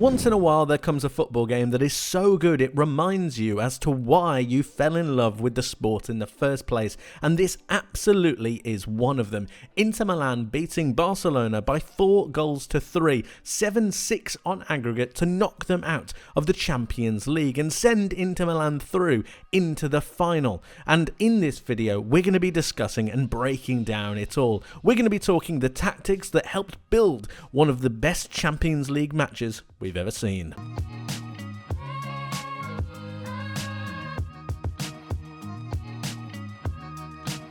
Once in a while there comes a football game that is so good it reminds you as to why you fell in love with the sport in the first place, and this absolutely is one of them. Inter Milan beating Barcelona by 4-3, 7-6 on aggregate to knock them out of the Champions League and send Inter Milan through into the final. And in this video we're going to be discussing and breaking down it all. We're going to be talking the tactics that helped build one of the best Champions League matches we've ever seen.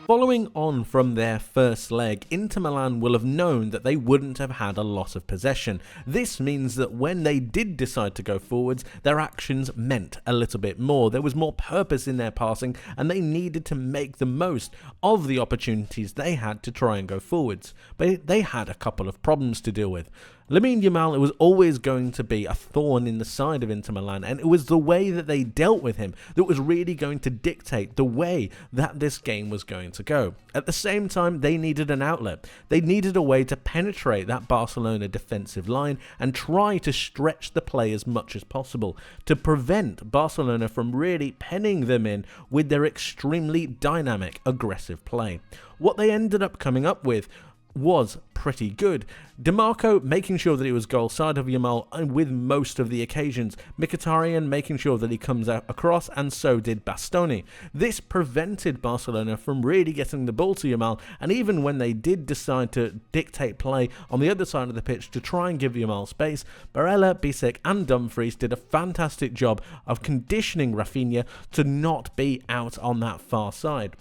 Following on from their first leg, Inter Milan will have known that they wouldn't have had a lot of possession. This means that when they did decide to go forwards, their actions meant a little bit more. There was more purpose in their passing, and they needed to make the most of the opportunities they had to try and go forwards. But they had a couple of problems to deal with. Lamine Yamal, it was always going to be a thorn in the side of Inter Milan, and it was the way that they dealt with him that was really going to dictate the way that this game was going to go. At the same time, they needed an outlet. They needed a way to penetrate that Barcelona defensive line and try to stretch the play as much as possible to prevent Barcelona from really penning them in with their extremely dynamic, aggressive play. What they ended up coming up with was pretty good. DiMarco making sure that he was goal side of Yamal with most of the occasions. Mkhitaryan making sure that he comes out across, and so did Bastoni. This prevented Barcelona from really getting the ball to Yamal, and even when they did decide to dictate play on the other side of the pitch to try and give Yamal space, Barella, Bisek and Dumfries did a fantastic job of conditioning Rafinha to not be out on that far side.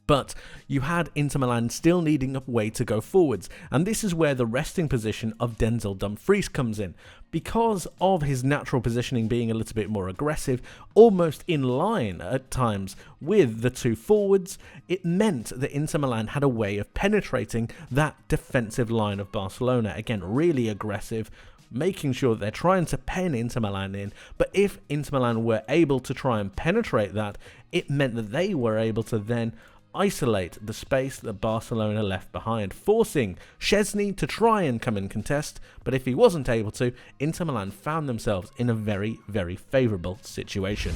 But you had Inter Milan still needing a way to go forwards, and this is where the resting position of Denzel Dumfries comes in. Because of his natural positioning being a little bit more aggressive, almost in line at times with the two forwards, it meant that Inter Milan had a way of penetrating that defensive line of Barcelona. Again, really aggressive, making sure that they're trying to pen Inter Milan in, but if Inter Milan were able to try and penetrate that, it meant that they were able to then isolate the space that Barcelona left behind, forcing Szczesny to try and come and contest, but if he wasn't able to, Inter Milan found themselves in a very, very favourable situation.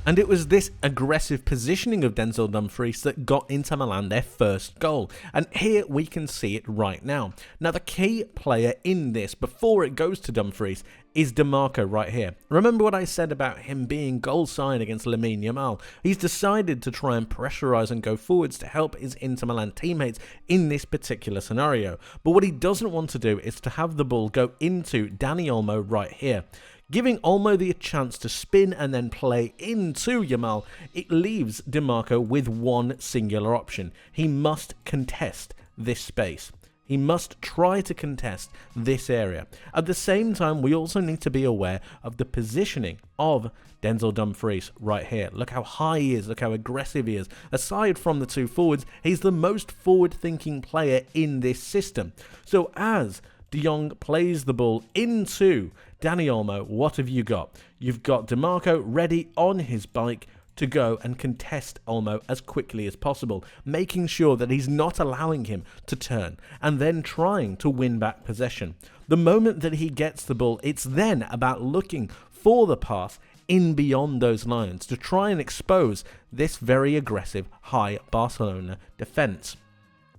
And it was this aggressive positioning of Denzel Dumfries that got Inter Milan their first goal. And here we can see it right now. Now the key player in this, before it goes to Dumfries, is DiMarco right here. Remember what I said about him being goal side against Lamine Yamal? He's decided to try and pressurise and go forwards to help his Inter Milan teammates in this particular scenario. But what he doesn't want to do is to have the ball go into Dani Olmo right here. Giving Olmo the chance to spin and then play into Yamal, it leaves DiMarco with one singular option. He must contest this space. He must try to contest this area. At the same time, we also need to be aware of the positioning of Denzel Dumfries right here. Look how high he is, look how aggressive he is. Aside from the two forwards, he's the most forward-thinking player in this system. So as De Jong plays the ball into Dani Olmo, what have you got? You've got DiMarco ready on his bike to go and contest Olmo as quickly as possible, making sure that he's not allowing him to turn, and then trying to win back possession. The moment that he gets the ball, it's then about looking for the pass in beyond those lines to try and expose this very aggressive high Barcelona defence.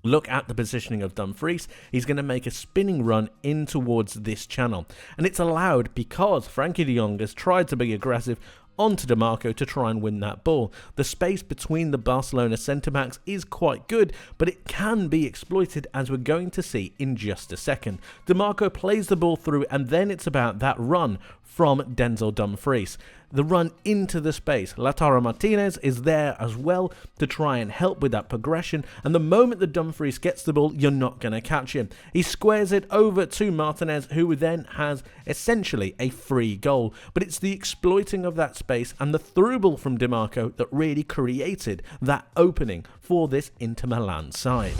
Look at the positioning of Dumfries. He's going to make a spinning run in towards this channel. And it's allowed because Frankie de Jong has tried to be aggressive onto DiMarco to try and win that ball. The space between the Barcelona centre-backs is quite good, but it can be exploited, as we're going to see in just a second. DiMarco plays the ball through, and then it's about that run from Denzel Dumfries. The run into the space. Lautaro Martinez is there as well to try and help with that progression, and the moment that Dumfries gets the ball, you're not going to catch him. He squares it over to Martinez, who then has essentially a free goal, but it's the exploiting of that space and the through ball from DiMarco that really created that opening for this Inter Milan side.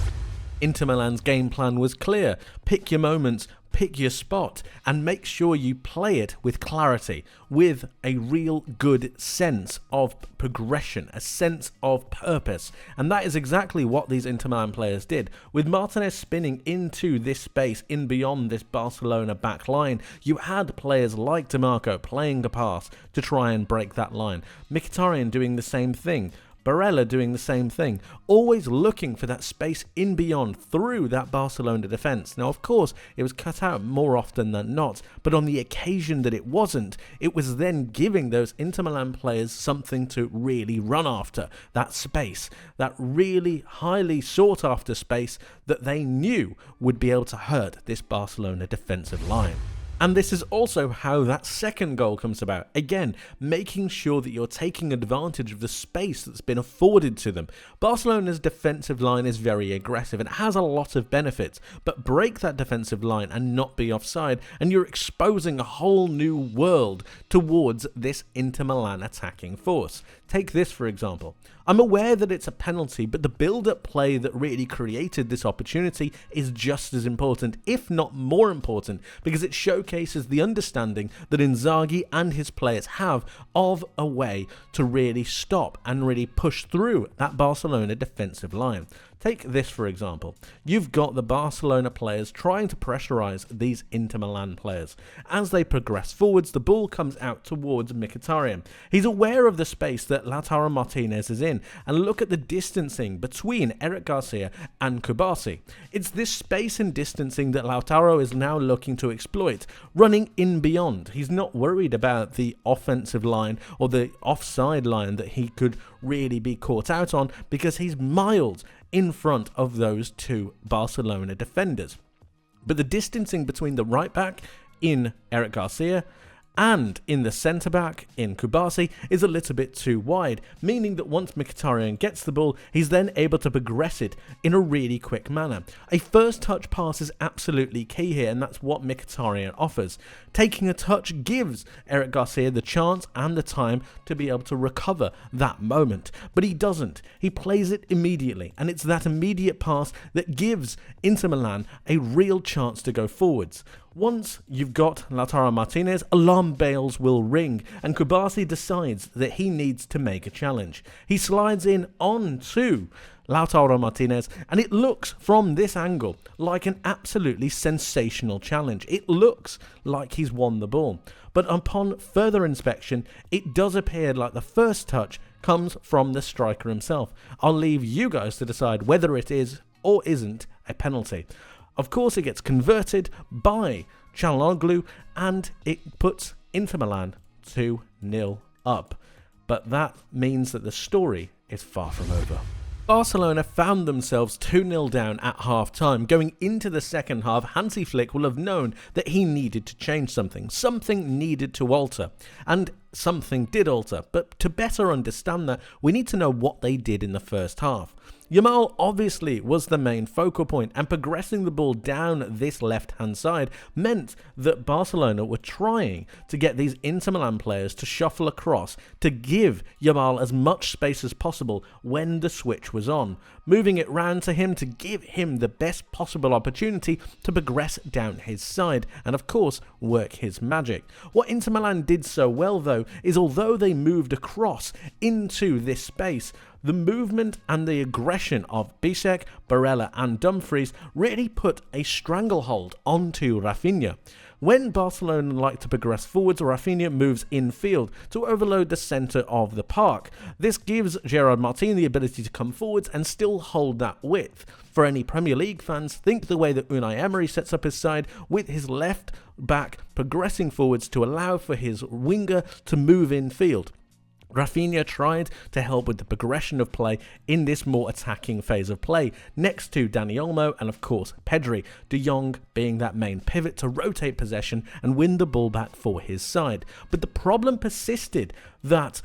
Inter Milan's game plan was clear. Pick your moments, pick your spot, and make sure you play it with clarity, with a real good sense of progression, a sense of purpose. And that is exactly what these Inter Milan players did. With Martinez spinning into this space, in beyond this Barcelona back line, you had players like DiMarco playing the pass to try and break that line. Mkhitaryan doing the same thing. Barella doing the same thing, always looking for that space in beyond through that Barcelona defence. Now, of course, it was cut out more often than not, but on the occasion that it wasn't, it was then giving those Inter Milan players something to really run after, that space, that really highly sought after space that they knew would be able to hurt this Barcelona defensive line. And this is also how that second goal comes about. Again, making sure that you're taking advantage of the space that's been afforded to them. Barcelona's defensive line is very aggressive and has a lot of benefits, but break that defensive line and not be offside, and you're exposing a whole new world towards this Inter Milan attacking force. Take this, for example. I'm aware that it's a penalty, but the build-up play that really created this opportunity is just as important, if not more important, because it showcases the understanding that Inzaghi and his players have of a way to really stop and really push through that Barcelona defensive line. Take this, for example. You've got the Barcelona players trying to pressurise these Inter Milan players. As they progress forwards, the ball comes out towards Mkhitaryan. He's aware of the space that Lautaro Martinez is in, and look at the distancing between Eric Garcia and Kubasi. It's this space and distancing that Lautaro is now looking to exploit, running in beyond. He's not worried about the offensive line or the offside line that he could really be caught out on, because he's miles in front of those two Barcelona defenders. But the distancing between the right back in Eric Garcia and in the centre-back in Kubasi is a little bit too wide, meaning that once Mkhitaryan gets the ball, he's then able to progress it in a really quick manner. A first touch pass is absolutely key here, and that's what Mkhitaryan offers. Taking a touch gives Eric Garcia the chance and the time to be able to recover that moment, but he doesn't. He plays it immediately, and it's that immediate pass that gives Inter Milan a real chance to go forwards. Once you've got Lautaro Martinez, alarm bells will ring, and Kubasi decides that he needs to make a challenge. He slides in onto Lautaro Martinez, and it looks from this angle like an absolutely sensational challenge. It looks like he's won the ball. But upon further inspection, it does appear like the first touch comes from the striker himself. I'll leave you guys to decide whether it is or isn't a penalty. Of course, it gets converted by Çalhanoğlu, and it puts Inter Milan 2-0 up. But that means that the story is far from over. Barcelona found themselves 2-0 down at half-time. Going into the second half, Hansi Flick will have known that he needed to change something. Something needed to alter. And something did alter. But to better understand that, we need to know what they did in the first half. Yamal obviously was the main focal point, and progressing the ball down this left-hand side meant that Barcelona were trying to get these Inter Milan players to shuffle across to give Yamal as much space as possible when the switch was on, moving it round to him to give him the best possible opportunity to progress down his side and, of course, work his magic. What Inter Milan did so well, though, is although they moved across into this space, the movement and the aggression of Bisek, Barella and Dumfries really put a stranglehold onto Rafinha. When Barcelona like to progress forwards, Rafinha moves infield to overload the centre of the park. This gives Gerard Martin the ability to come forwards and still hold that width. For any Premier League fans, think the way that Unai Emery sets up his side with his left back progressing forwards to allow for his winger to move infield. Rafinha tried to help with the progression of play in this more attacking phase of play, next to Dani Olmo and of course Pedri, De Jong being that main pivot to rotate possession and win the ball back for his side. But the problem persisted that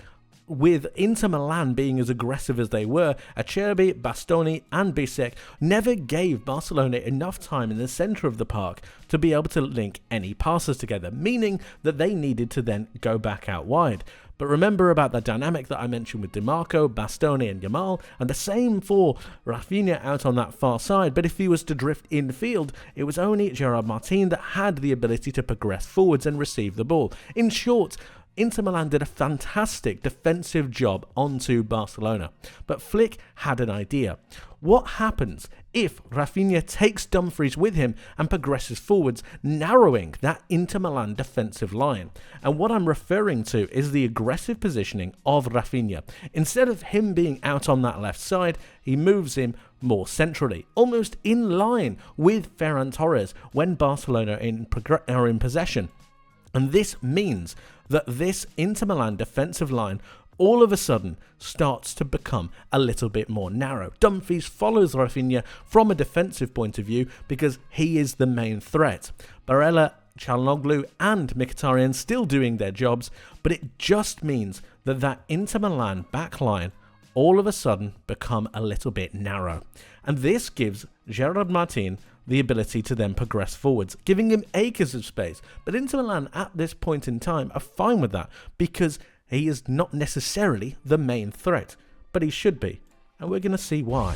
with Inter Milan being as aggressive as they were, Acerbi, Bastoni and Bisek never gave Barcelona enough time in the centre of the park to be able to link any passes together, meaning that they needed to then go back out wide. But remember about the dynamic that I mentioned with Di Marco, Bastoni and Yamal, and the same for Rafinha out on that far side. But if he was to drift infield, it was only Gerard Martin that had the ability to progress forwards and receive the ball. In short, Inter Milan did a fantastic defensive job onto Barcelona. But Flick had an idea. What happens if Rafinha takes Dumfries with him and progresses forwards, narrowing that Inter Milan defensive line? And what I'm referring to is the aggressive positioning of Rafinha. Instead of him being out on that left side, he moves him more centrally, almost in line with Ferran Torres when Barcelona are in possession. And this means that this Inter Milan defensive line all of a sudden starts to become a little bit more narrow. Dumfries follows Rafinha from a defensive point of view because he is the main threat. Barella, Çalhanoğlu and Mkhitaryan still doing their jobs, but it just means that that Inter Milan backline all of a sudden become a little bit narrow. And this gives Gerard Martin the ability to then progress forwards, giving him acres of space. But Inter Milan at this point in time are fine with that because he is not necessarily the main threat, but he should be, and we're going to see why.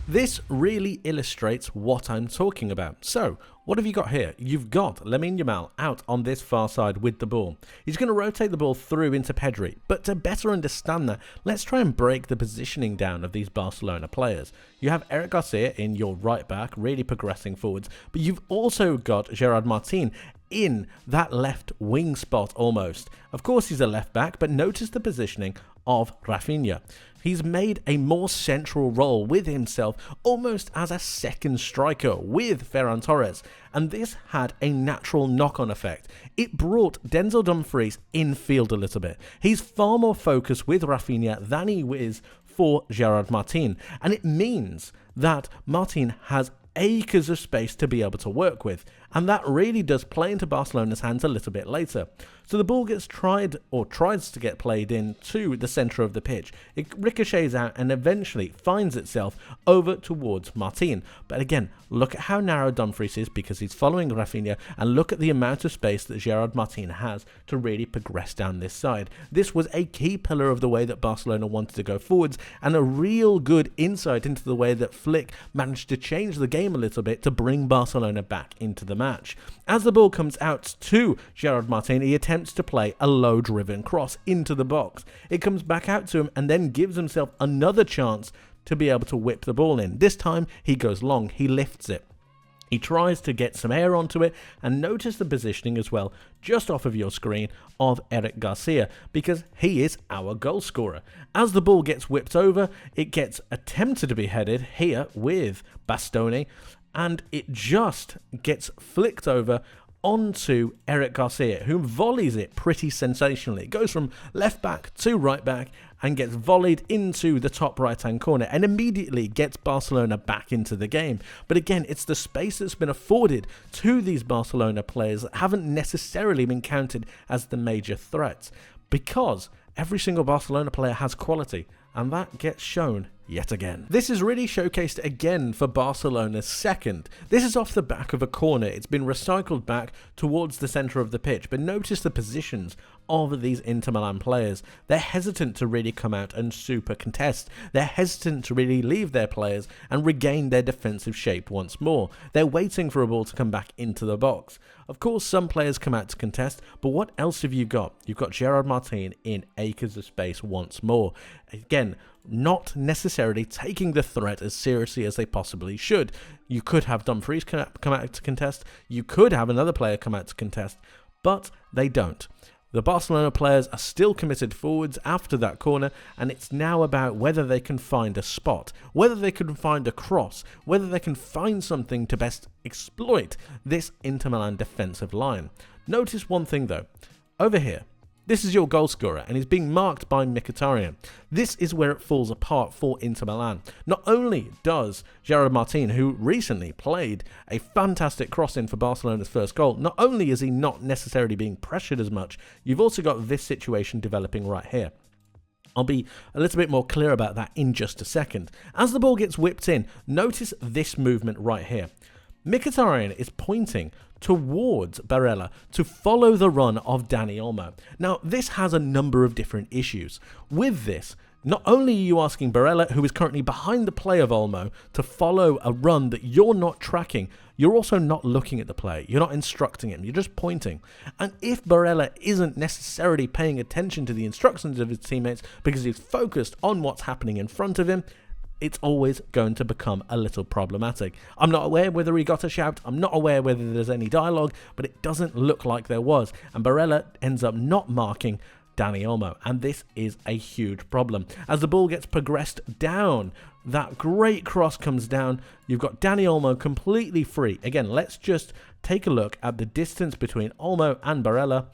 This really illustrates what I'm talking about. So, what have you got here? You've got Lamine Yamal out on this far side with the ball. He's going to rotate the ball through into Pedri, but to better understand that, let's try and break the positioning down of these Barcelona players. You have Eric Garcia in your right back, really progressing forwards, but you've also got Gerard Martin in that left wing spot almost. Of course he's a left back, but notice the positioning of Rafinha. He's made a more central role with himself, almost as a second striker with Ferran Torres, and this had a natural knock-on effect. It brought Denzel Dumfries infield a little bit. He's far more focused with Rafinha than he is for Gerard Martin, and it means that Martin has acres of space to be able to work with, and that really does play into Barcelona's hands a little bit later. So the ball gets tries to get played in to the centre of the pitch. It ricochets out and eventually finds itself over towards Martin. But again, look at how narrow Dumfries is because he's following Rafinha, and look at the amount of space that Gerard Martin has to really progress down this side. This was a key pillar of the way that Barcelona wanted to go forwards, and a real good insight into the way that Flick managed to change the game a little bit to bring Barcelona back into the match. As the ball comes out to Gerard Martin, he attempts to play a low-driven cross into the box. It comes back out to him and then gives himself another chance to be able to whip the ball in. This time he goes long, he lifts it. He tries to get some air onto it, and notice the positioning as well, just off of your screen, of Eric Garcia, because he is our goal scorer. As the ball gets whipped over, it gets attempted to be headed here with Bastoni, and it just gets flicked over onto Eric Garcia, who volleys it pretty sensationally. It goes from left back to right back and gets volleyed into the top right hand corner and immediately gets Barcelona back into the game. But again, it's the space that's been afforded to these Barcelona players that haven't necessarily been counted as the major threats, because every single Barcelona player has quality, and that gets shown yet again. This is really showcased again for Barcelona's second. This is off the back of a corner. It's been recycled back towards the centre of the pitch, but notice the positions of these Inter Milan players. They're hesitant to really come out and super contest. They're hesitant to really leave their players and regain their defensive shape once more. They're waiting for a ball to come back into the box. Of course, some players come out to contest, but what else have you got? You've got Gerard Martin in acres of space once more. Again, not necessarily taking the threat as seriously as they possibly should. You could have Dumfries come out to contest. You could have another player come out to contest, but they don't. The Barcelona players are still committed forwards after that corner, and it's now about whether they can find a spot, whether they can find a cross, whether they can find something to best exploit this Inter Milan defensive line. Notice one thing though. Over here, this is your goal scorer, and he's being marked by Mkhitaryan. This is where it falls apart for Inter Milan. Not only does Gerard Martin, who recently played a fantastic cross-in for Barcelona's first goal, not only is he not necessarily being pressured as much, you've also got this situation developing right here. I'll be a little bit more clear about that in just a second. As the ball gets whipped in, notice this movement right here. Mkhitaryan is pointing towards Barella to follow the run of Dani Olmo. Now, this has a number of different issues. With this, not only are you asking Barella, who is currently behind the play of Olmo, to follow a run that you're not tracking, you're also not looking at the play. You're not instructing him. You're just pointing. And if Barella isn't necessarily paying attention to the instructions of his teammates because he's focused on what's happening in front of him, it's always going to become a little problematic. I'm not aware whether he got a shout. I'm not aware whether there's any dialogue, but it doesn't look like there was. And Barella ends up not marking Dani Olmo, and this is a huge problem. As the ball gets progressed down, that great cross comes down. You've got Dani Olmo completely free. Again, let's just take a look at the distance between Olmo and Barella.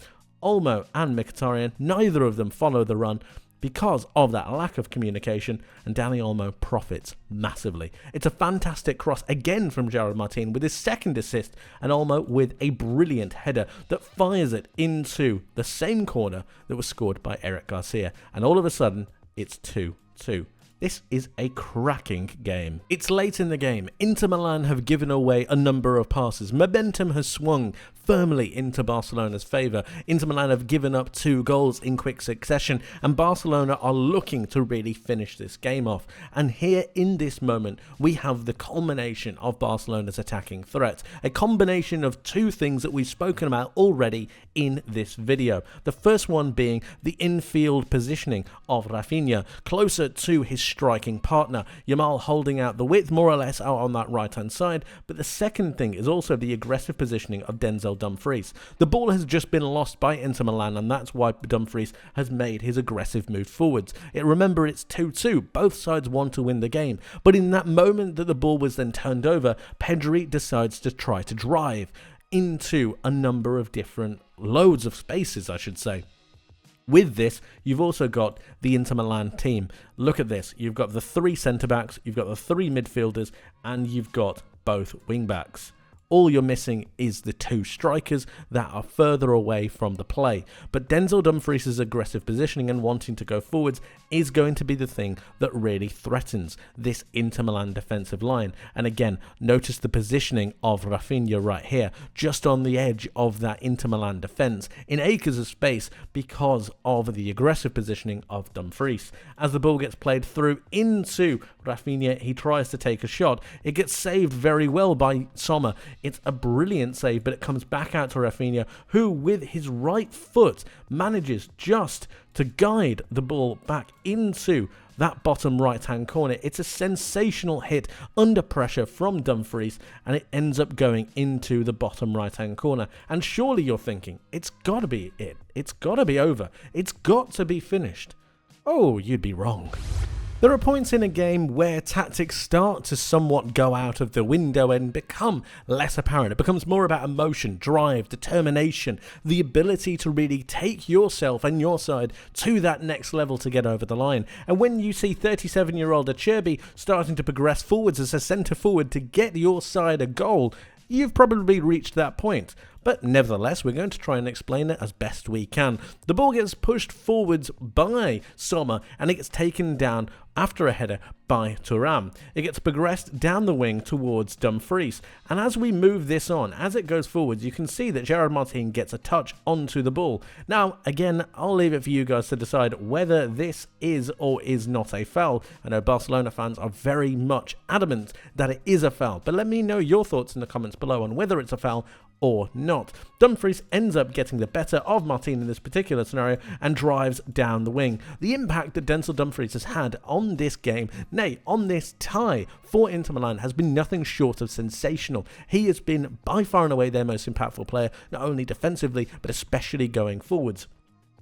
Olmo and Mkhitaryan, neither of them follow the run because of that lack of communication, and Dani Olmo profits massively. It's a fantastic cross again from Gerard Martin with his second assist, and Olmo with a brilliant header that fires it into the same corner that was scored by Eric Garcia, and all of a sudden it's 2-2. This is a cracking game. It's late in the game. Inter Milan have given away a number of passes. Momentum has swung firmly into Barcelona's favour. Inter Milan have given up 2 goals in quick succession, and Barcelona are looking to really finish this game off. And here in this moment, we have the culmination of Barcelona's attacking threat. A combination of 2 things that we've spoken about already in this video. The first one being the infield positioning of Rafinha, closer to his striking partner. Yamal holding out the width more or less out on that right hand side, but the second thing is also the aggressive positioning of Denzel Dumfries. The ball has just been lost by Inter Milan, and that's why Dumfries has made his aggressive move forwards. Remember, it's 2-2. Both sides want to win the game, but in that moment that the ball was then turned over, Pedri decides to try to drive into a number of different loads of spaces, I should say. With this, you've also got the Inter Milan team. Look at this. You've got the 3 centre-backs, you've got the 3 midfielders, and you've got both wing-backs. All you're missing is the 2 strikers that are further away from the play. But Denzel Dumfries' aggressive positioning and wanting to go forwards is going to be the thing that really threatens this Inter Milan defensive line. And again, notice the positioning of Rafinha right here, just on the edge of that Inter Milan defence, in acres of space because of the aggressive positioning of Dumfries. As the ball gets played through into Rafinha, he tries to take a shot. It gets saved very well by Sommer. It's a brilliant save, but it comes back out to Rafinha, who with his right foot manages just to guide the ball back into that bottom right-hand corner. It's a sensational hit under pressure from Dumfries, and it ends up going into the bottom right-hand corner. And surely you're thinking, it's got to be it. It's got to be over. It's got to be finished. Oh, you'd be wrong. There are points in a game where tactics start to somewhat go out of the window and become less apparent. It becomes more about emotion, drive, determination, the ability to really take yourself and your side to that next level to get over the line. And when you see 37-year-old Acerbi starting to progress forwards as a centre forward to get your side a goal, you've probably reached that point. But nevertheless, we're going to try and explain it as best we can. The ball gets pushed forwards by Sommer, and it gets taken down after a header by Thuram. It gets progressed down the wing towards Dumfries. And as we move this on, as it goes forwards, you can see that Gerard Martin gets a touch onto the ball. Now, again, I'll leave it for you guys to decide whether this is or is not a foul. I know Barcelona fans are very much adamant that it is a foul, but let me know your thoughts in the comments below on whether it's a foul or not. Dumfries ends up getting the better of Martin in this particular scenario and drives down the wing. The impact that Denzel Dumfries has had on this game, nay, on this tie for Inter Milan, has been nothing short of sensational. He has been by far and away their most impactful player, not only defensively, but especially going forwards.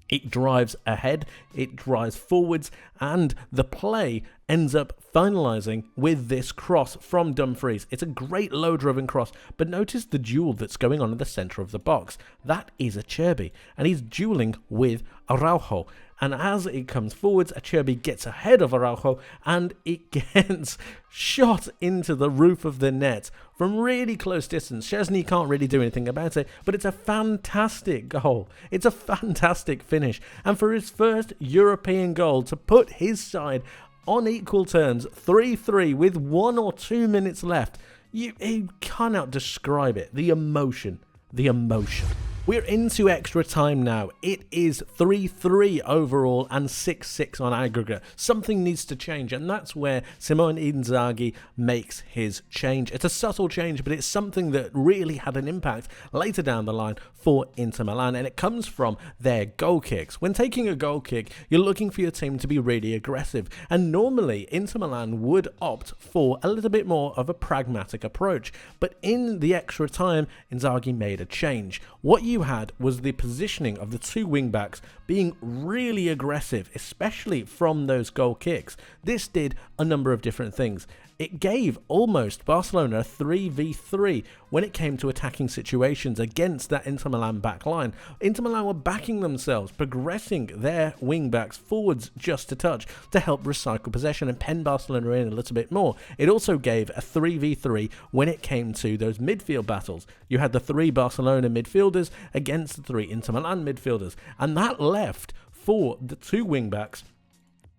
It drives ahead, it drives forwards, and the play ends up finalising with this cross from Dumfries. It's a great low-driven cross, but notice the duel that's going on in the centre of the box. That is Acerbi, and he's duelling with Araujo. And as it comes forwards, Acerbi gets ahead of Araujo, and it gets shot into the roof of the net from really close distance. Szczesny can't really do anything about it, but it's a fantastic goal. It's a fantastic finish. And for his first European goal, to put his side on equal terms, 3-3 with 1 or 2 minutes left, you cannot describe it. The emotion. The emotion. We're into extra time now. It is 3-3 overall and 6-6 on aggregate. Something needs to change, and that's where Simone Inzaghi makes his change. It's a subtle change, but it's something that really had an impact later down the line for Inter Milan, and it comes from their goal kicks. When taking a goal kick, you're looking for your team to be really aggressive, and normally Inter Milan would opt for a little bit more of a pragmatic approach. But in the extra time, Inzaghi made a change. What you had was the positioning of the two wing-backs being really aggressive, especially from those goal kicks. This did a number of different things. It gave almost Barcelona a 3v3 when it came to attacking situations against that Inter Milan back line. Inter Milan were backing themselves, progressing their wing-backs forwards just a touch to help recycle possession and pen Barcelona in a little bit more. It also gave a 3v3 when it came to those midfield battles. You had the 3 Barcelona midfielders against the 3 Inter Milan midfielders, and that left for the 2 wing-backs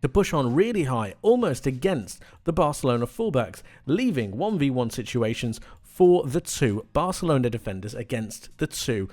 to push on really high, almost against the Barcelona fullbacks, leaving 1v1 situations for the 2 Barcelona defenders against the 2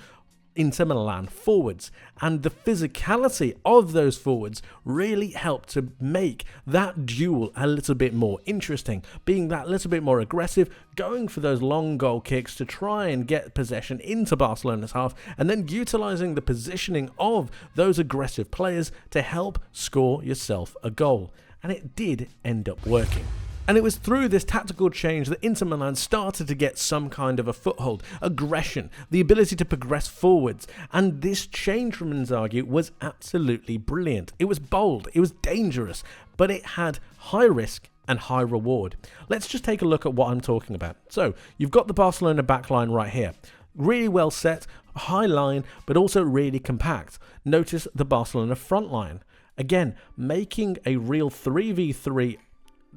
Inter Milan forwards. And the physicality of those forwards really helped to make that duel a little bit more interesting, being that little bit more aggressive, going for those long goal kicks to try and get possession into Barcelona's half, and then utilising the positioning of those aggressive players to help score yourself a goal. And it did end up working. And it was through this tactical change that Inter Milan started to get some kind of a foothold, aggression, the ability to progress forwards. And this change from Inzaghi was absolutely brilliant. It was bold, it was dangerous, but it had high risk and high reward. Let's just take a look at what I'm talking about. So you've got the Barcelona backline right here. Really well set, high line, but also really compact. Notice the Barcelona front line. Again, making a real 3v3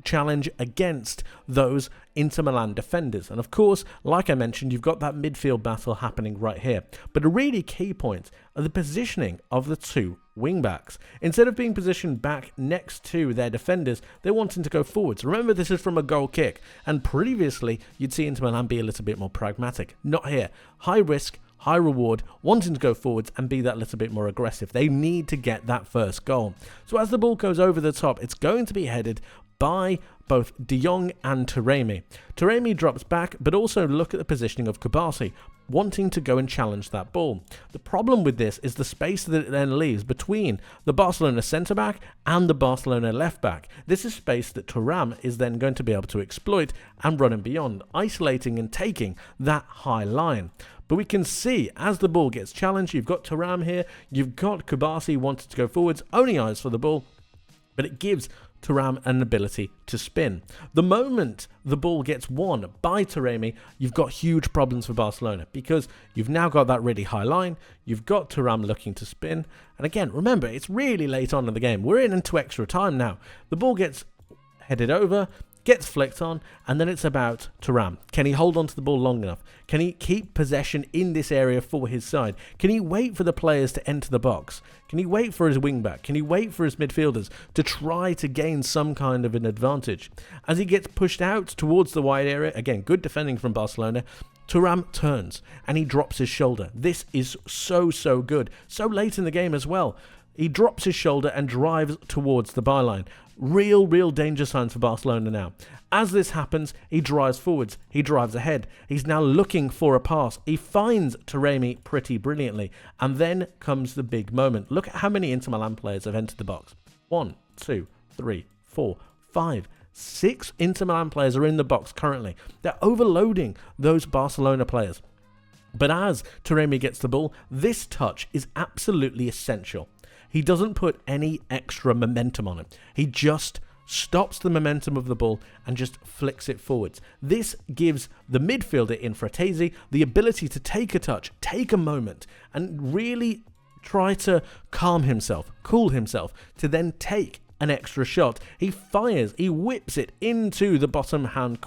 challenge against those Inter Milan defenders. And of course, like I mentioned, you've got that midfield battle happening right here. But a really key point are the positioning of the 2 wing-backs. Instead of being positioned back next to their defenders, they're wanting to go forwards. Remember, this is from a goal kick, and previously you'd see Inter Milan be a little bit more pragmatic. Not here. High risk, high reward, wanting to go forwards and be that little bit more aggressive. They need to get that first goal. So as the ball goes over the top, it's going to be headed by both De Jong and Taremi. Taremi drops back, but also look at the positioning of Kubasi, wanting to go and challenge that ball. The problem with this is the space that it then leaves between the Barcelona centre-back and the Barcelona left-back. This is space that Thuram is then going to be able to exploit and run and beyond, isolating and taking that high line. But we can see as the ball gets challenged, you've got Thuram here, you've got Kubasi wanting to go forwards, only eyes for the ball, but it gives Thuram an ability to spin. The moment the ball gets won by Taremi, you've got huge problems for Barcelona, because you've now got that really high line, you've got Thuram looking to spin, and again, remember, it's really late on in the game. We're into extra time now. The ball gets headed over, gets flicked on, and then it's about Thuram. Can he hold on to the ball long enough? Can he keep possession in this area for his side? Can he wait for the players to enter the box? Can he wait for his wing-back? Can he wait for his midfielders to try to gain some kind of an advantage? As he gets pushed out towards the wide area, again, good defending from Barcelona, Thuram turns and he drops his shoulder. This is so good. So late in the game as well. He drops his shoulder and drives towards the byline. Real danger signs for Barcelona now. As this happens, he drives forwards. He drives ahead. He's now looking for a pass. He finds Taremi pretty brilliantly. And then comes the big moment. Look at how many Inter Milan players have entered the box. 1, 2, 3, 4, 5, 6 Inter Milan players are in the box currently. They're overloading those Barcelona players. But as Taremi gets the ball, this touch is absolutely essential. He doesn't put any extra momentum on it. He just stops the momentum of the ball and just flicks it forwards. This gives the midfielder in Fratesi the ability to take a touch, take a moment, and really try to calm himself, cool himself, to then take an extra shot. He fires, he whips it into the bottom left-hand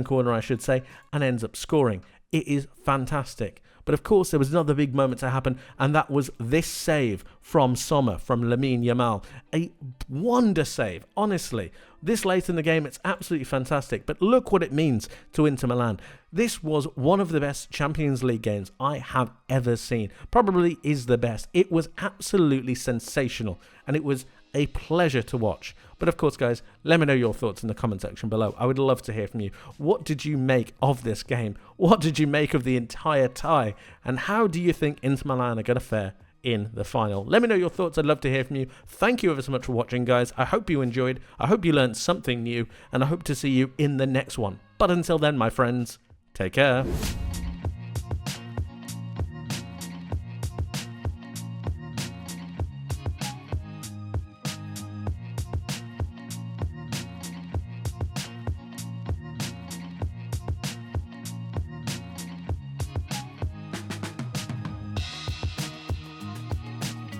corner, I should say, and ends up scoring. It is fantastic. But of course, there was another big moment to happen, and that was this save from Sommer, from Lamine Yamal. A wonder save, honestly. This late in the game, it's absolutely fantastic. But look what it means to Inter Milan. This was one of the best Champions League games I have ever seen. Probably is the best. It was absolutely sensational, and it was a pleasure to watch. But of course, guys, let me know your thoughts in the comment section below. I would love to hear from you. What did you make of this game? What did you make of the entire tie? And how do you think Inter Milan are going to fare in the final? Let me know your thoughts. I'd love to hear from you. Thank you ever so much for watching, guys. I hope you enjoyed. I hope you learned something new. And I hope to see you in the next one. But until then, my friends, take care.